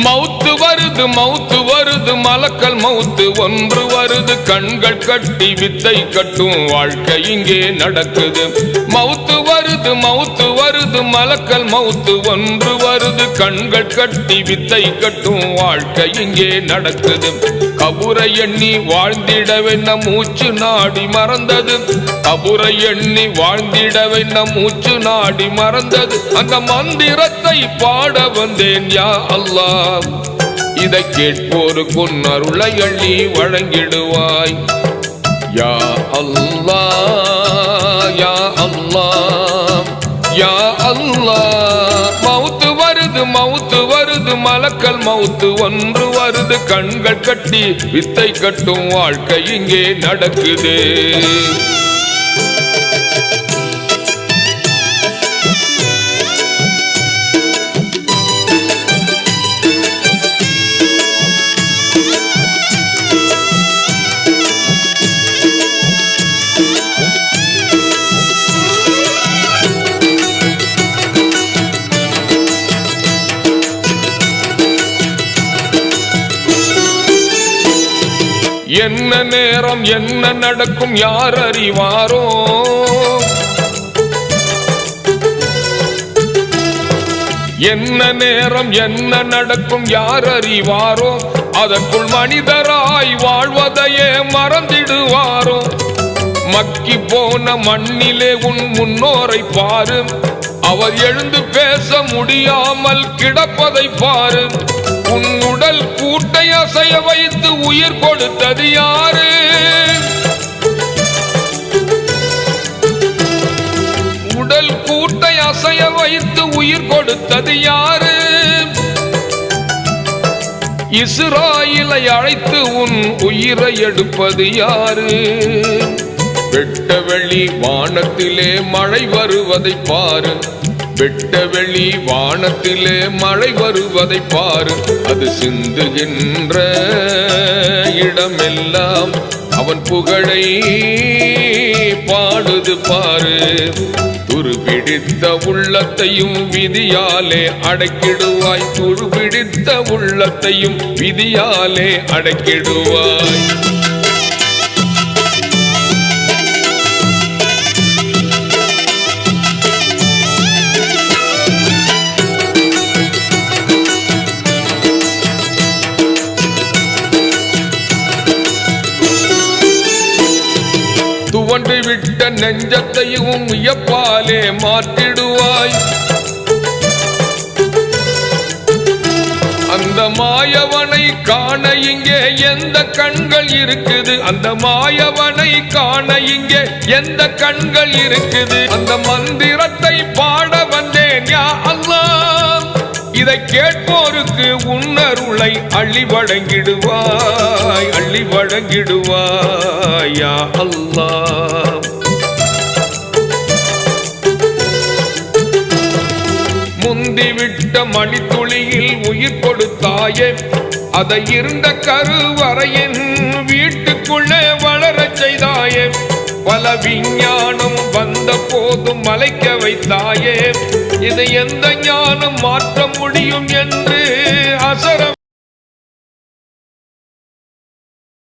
மௌத்து வருது மௌத்து வருது மலக்கல் மௌத்து ஒன்று வருது கண்கள் கட்டி வித்தை கட்டும் வாழ்க்கை இங்கே நடக்குது மௌத்து வருது மௌத்து வருது மலக்கல் மௌத்து ஒன்று வருது கண்கள் கட்டி வித்தை கட்டும் வாழ்க்கை இங்கே நடக்குது கபுரை எண்ணி வாழ்ந்திடவே நம் மூச்சு நாடி மறந்தது கபுரை எண்ணி வாழ்ந்திடவே நம் மூச்சு நாடி மறந்தது அந்த மந்திரத்தை பாட வந்தேன் யா அல்லாஹ் இதை கேட்போருக்கு அருளை அள்ளி வழங்கிடுவாய் யா அல்லாஹ் யா அல்லாஹ் யா அல்லாஹ் மௌத்து வருது மௌத்து வருது மலக்கல் மௌத்து ஒன்று வருது கண்கள் கட்டி வித்தை கட்டும் வாழ்க்கை இங்கே நடக்குது என்ன நேரம் என்ன நடக்கும் யார் அறிவாரோ என்ன நேரம் என்ன நடக்கும் யார் அறிவாரோ அதற்குள் மனிதராய் வாழ்வதையே மறந்திடுவாரோ மக்கி போன மண்ணிலே உன் முன்னோரை பாரு அவர் எழுந்து பேச முடியாமல் கிடப்பதை பாரு உன் உடல் கூட்டை அசைய வைத்து உயிர் கொடுத்தது யாரு உடல் கூட்டை அசைய வைத்து உயிர் கொடுத்தது யாரு இஸ்ராயேலை அழைத்து உன் உயிரை எடுப்பது யாரு வெட்ட வெளி வானத்திலே மழை வருவதை பாரு வெட்ட வெளி வானத்திலே மழை வருவதை பாரு அது சிந்துகின்ற இடமெல்லாம் அவன் புகழை பாடுது பாரு துருபிடித்த உள்ளத்தையும் விதியாலே அடக்கிடுவாய் துருபிடித்த உள்ளத்தையும் விதியாலே அடக்கிடுவாய் துவண்டு விட்ட நெஞ்சத்தையும் வியப்பாலே மாற்றிடுவாய் அந்த மாயவனை காண இங்கே எந்த கண்கள் இருக்குது அந்த மாயவனை காண இங்கே எந்த கண்கள் இருக்குது அந்த மந்திரத்தை பாட வந்தேன் யா அல்லாஹ் இதை கேட்போருக்கு உன்னருளை அள்ளி வழங்கிடுவாய் அள்ளி வழங்கிடுவாய் யா அல்லாஹ் முந்திவிட்ட மணித்துளியில் உயிர் கொடுத்தாயே அதை இருந்த கருவறையின் வீட்டுக்குள்ளே வளரச் செய்தாயே பல விஞ்ஞானம் வந்த போதும் மலைக்க வைத்தாயே இதை எந்த ஞானம் மாற்ற முடியும் என்று அசர